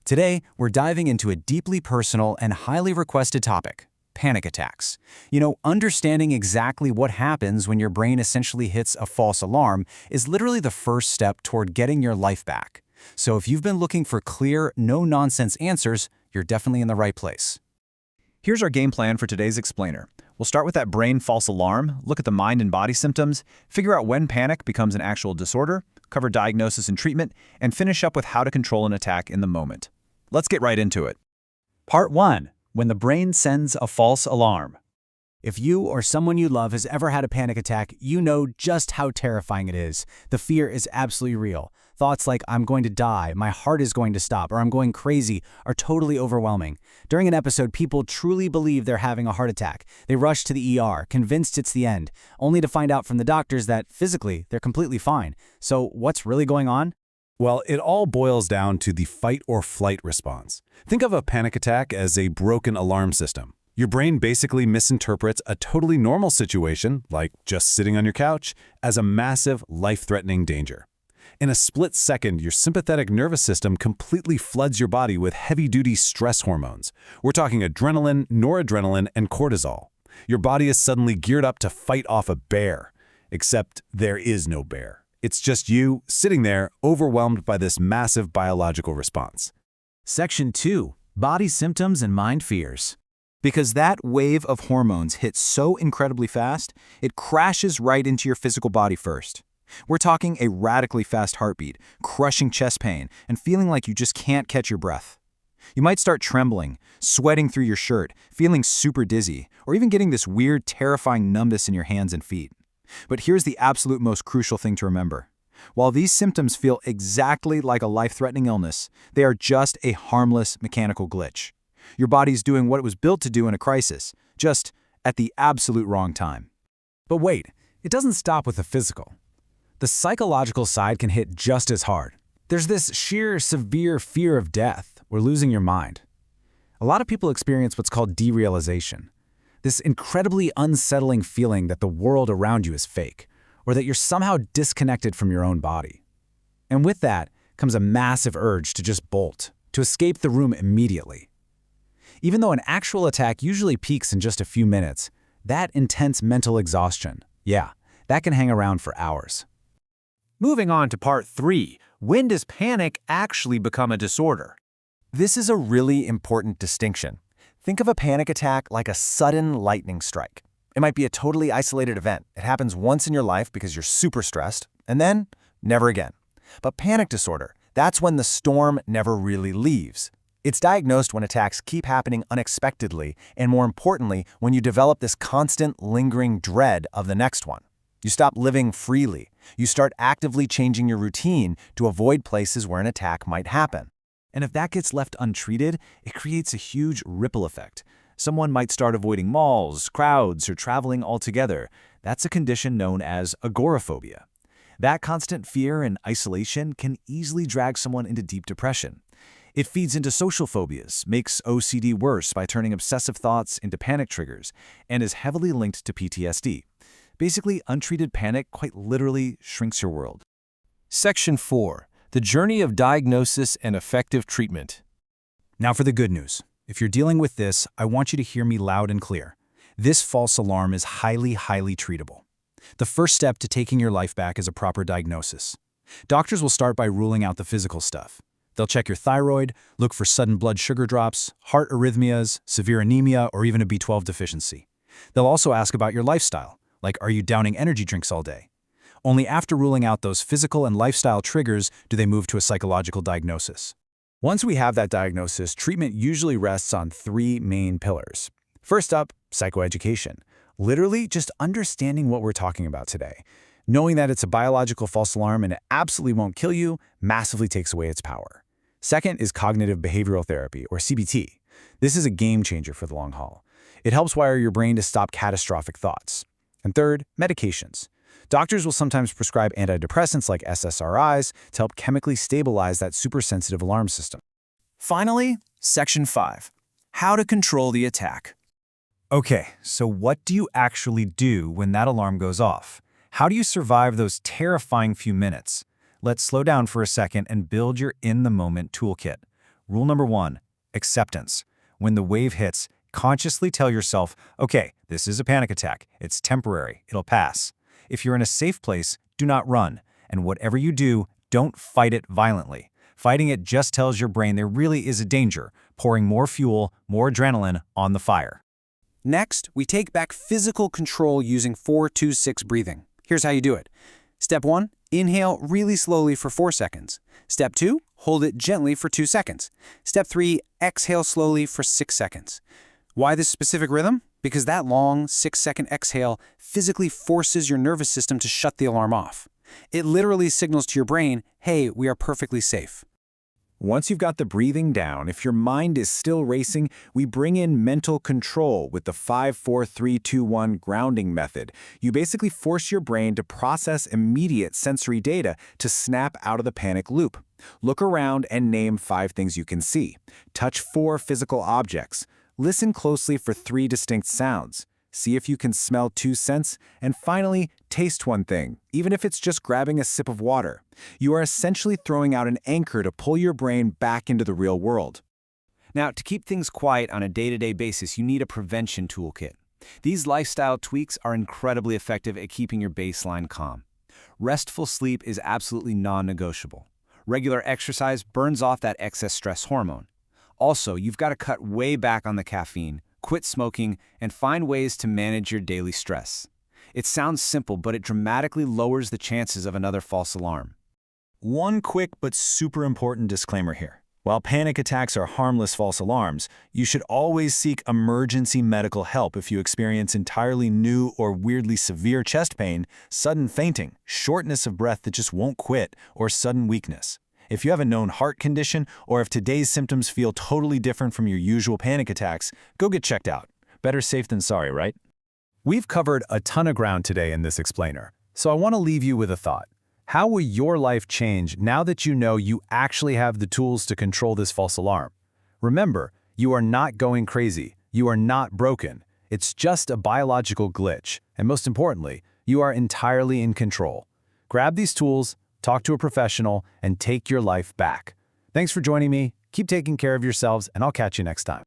Today, we're diving into a deeply personal and highly requested topic, panic attacks. Understanding exactly what happens when your brain essentially hits a false alarm is literally the first step toward getting your life back. So if you've been looking for clear, no-nonsense answers, you're definitely in the right place. Here's our game plan for today's explainer. We'll start with that brain false alarm, look at the mind and body symptoms, figure out when panic becomes an actual disorder, cover diagnosis and treatment, and finish up with how to control an attack in the moment. Let's get right into it. Part 1. When the brain sends a false alarm. If you or someone you love has ever had a panic attack, you know just how terrifying it is. The fear is absolutely real. Thoughts like, I'm going to die, my heart is going to stop, or I'm going crazy are totally overwhelming. During an episode, people truly believe they're having a heart attack. They rush to the ER, convinced it's the end, only to find out from the doctors that, physically, they're completely fine. So what's really going on? Well, it all boils down to the fight or flight response. Think of a panic attack as a broken alarm system. Your brain basically misinterprets a totally normal situation, like just sitting on your couch, as a massive, life-threatening danger. In a split second, your sympathetic nervous system completely floods your body with heavy-duty stress hormones. We're talking adrenaline, noradrenaline, and cortisol. Your body is suddenly geared up to fight off a bear. Except there is no bear. It's just you, sitting there, overwhelmed by this massive biological response. Section 2. Body symptoms and mind fears. Because that wave of hormones hits so incredibly fast, it crashes right into your physical body first. We're talking a radically fast heartbeat, crushing chest pain, and feeling like you just can't catch your breath. You might start trembling, sweating through your shirt, feeling super dizzy, or even getting this weird, terrifying numbness in your hands and feet. But here's the absolute most crucial thing to remember. While these symptoms feel exactly like a life-threatening illness, they are just a harmless mechanical glitch. Your body's doing what it was built to do in a crisis, just at the absolute wrong time. But wait, it doesn't stop with the physical. The psychological side can hit just as hard. There's this sheer, severe fear of death or losing your mind. A lot of people experience what's called derealization. This incredibly unsettling feeling that the world around you is fake, or that you're somehow disconnected from your own body. And with that comes a massive urge to just bolt, to escape the room immediately. Even though an actual attack usually peaks in just a few minutes, that intense mental exhaustion, that can hang around for hours. Moving on to part 3, when does panic actually become a disorder? This is a really important distinction. Think of a panic attack like a sudden lightning strike. It might be a totally isolated event. It happens once in your life because you're super stressed, and then never again. But panic disorder, that's when the storm never really leaves. It's diagnosed when attacks keep happening unexpectedly, and more importantly, when you develop this constant, lingering dread of the next one. You stop living freely. You start actively changing your routine to avoid places where an attack might happen. And if that gets left untreated, it creates a huge ripple effect. Someone might start avoiding malls, crowds, or traveling altogether. That's a condition known as agoraphobia. That constant fear and isolation can easily drag someone into deep depression. It feeds into social phobias, makes OCD worse by turning obsessive thoughts into panic triggers, and is heavily linked to PTSD. Basically, untreated panic quite literally shrinks your world. Section 4. The journey of diagnosis and effective treatment. Now for the good news. If you're dealing with this, I want you to hear me loud and clear. This false alarm is highly treatable. The first step to taking your life back is a proper diagnosis. Doctors will start by ruling out the physical stuff. They'll check your thyroid, look for sudden blood sugar drops, heart arrhythmias, severe anemia, or even a B12 deficiency. They'll also ask about your lifestyle, like are you downing energy drinks all day? Only after ruling out those physical and lifestyle triggers do they move to a psychological diagnosis. Once we have that diagnosis, treatment usually rests on 3 main pillars. First up, psychoeducation. Literally just understanding what we're talking about today. Knowing that it's a biological false alarm and it absolutely won't kill you massively takes away its power. Second is cognitive behavioral therapy, or CBT. This is a game changer for the long haul. It helps wire your brain to stop catastrophic thoughts. And third, medications. Doctors will sometimes prescribe antidepressants like SSRIs to help chemically stabilize that supersensitive alarm system. Finally, Section 5. How to control the attack. Okay, so what do you actually do when that alarm goes off? How do you survive those terrifying few minutes? Let's slow down for a second and build your in-the-moment toolkit. Rule number 1, acceptance. When the wave hits, consciously tell yourself, okay, this is a panic attack. It's temporary. It'll pass. If you're in a safe place, do not run. And whatever you do, don't fight it violently. Fighting it just tells your brain there really is a danger, pouring more fuel, more adrenaline on the fire. Next, we take back physical control using 4-2-6 breathing. Here's how you do it. Step 1, inhale really slowly for 4 seconds. Step 2, hold it gently for 2 seconds. Step 3, exhale slowly for 6 seconds. Why this specific rhythm? Because that long 6-second exhale physically forces your nervous system to shut the alarm off. It literally signals to your brain, hey, we are perfectly safe. Once you've got the breathing down, if your mind is still racing, we bring in mental control with the 5-4-3-2-1 grounding method. You basically force your brain to process immediate sensory data to snap out of the panic loop. Look around and name 5 things you can see. Touch 4 physical objects. Listen closely for 3 distinct sounds. See if you can smell 2 scents, and finally, taste 1 thing, even if it's just grabbing a sip of water. You are essentially throwing out an anchor to pull your brain back into the real world. Now, to keep things quiet on a day-to-day basis, you need a prevention toolkit. These lifestyle tweaks are incredibly effective at keeping your baseline calm. Restful sleep is absolutely non-negotiable. Regular exercise burns off that excess stress hormone. Also, you've got to cut way back on the caffeine, quit smoking, and find ways to manage your daily stress. It sounds simple, but it dramatically lowers the chances of another false alarm. One quick but super important disclaimer here. While panic attacks are harmless false alarms, you should always seek emergency medical help if you experience entirely new or weirdly severe chest pain, sudden fainting, shortness of breath that just won't quit, or sudden weakness. If you have a known heart condition, or if today's symptoms feel totally different from your usual panic attacks, go get checked out. Better safe than sorry, right? We've covered a ton of ground today in this explainer, so I want to leave you with a thought. How will your life change now that you know you actually have the tools to control this false alarm? Remember, you are not going crazy. You are not broken. It's just a biological glitch, and most importantly, you are entirely in control. Grab these tools, talk to a professional, and take your life back. Thanks for joining me. Keep taking care of yourselves, and I'll catch you next time.